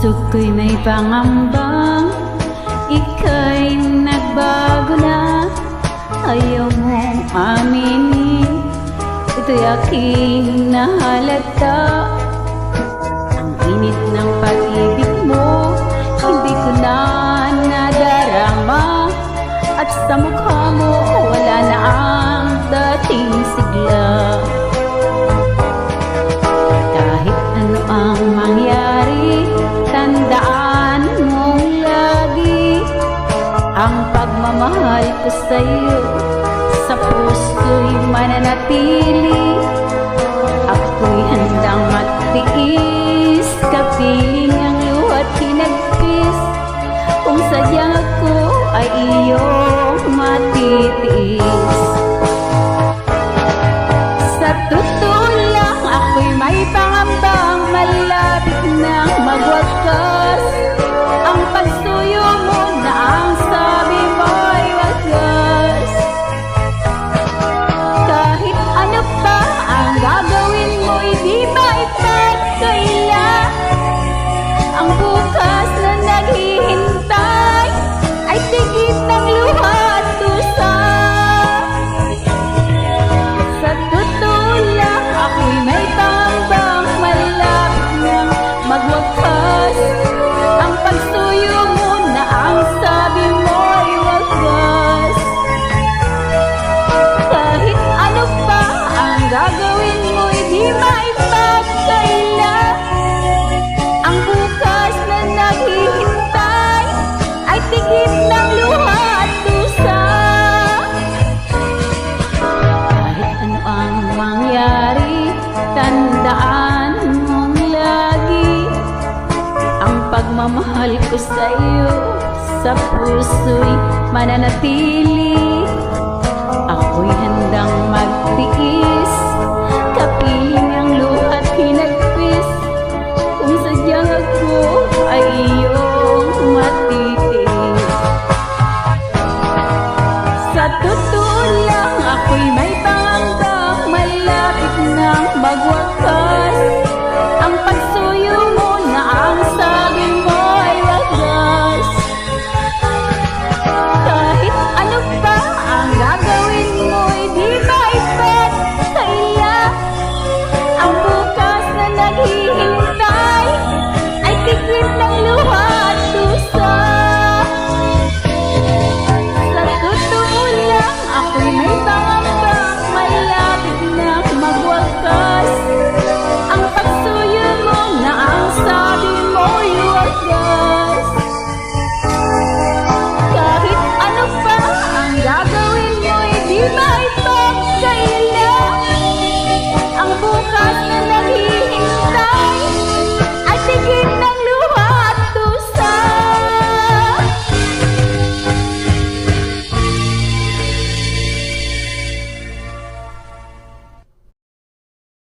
puso ko'y may pangambang ika'y nagbago na. Ayaw mong aminin, ito'y aking nahalata. Ang init ng pag-ibig mo, hindi ko na nadarama. At sa mukha mo, wala na ang dating sigla. Kahit ano ang mangyari, tandaan mong lagi ang pagmamahal ko sa'yo sa puso'y mananatili. Ako'y handang magtiis, kapiling ang luha't hinagpis. Kung sadyang ako ay iyong matitiis. Sa totoo lang, ako'y may pangambang malapit nang magwakas. Ang pagsuyo mo na ang sabi mo'y wagas. Kahit ano pa ang gagawin mo'y di maipagkaila. Ang bukas na naghihintay ay tigit ng luha at dusa. Sa totoo lang, ako'y may pangambang malapit nang magwakas. Ang pagsuyo mo na ang sabi mo'y wagas. Kahit ano pa ang gagawin mo'y di maipagkaila. Ang bukas na naghihintay ay tigit ng luha at dusa. Kahit ano ang mangyari, tandaan mong lagi ang pagmamahal ko sa'yo sa puso'y mananatili. Ako'y handang magtiis,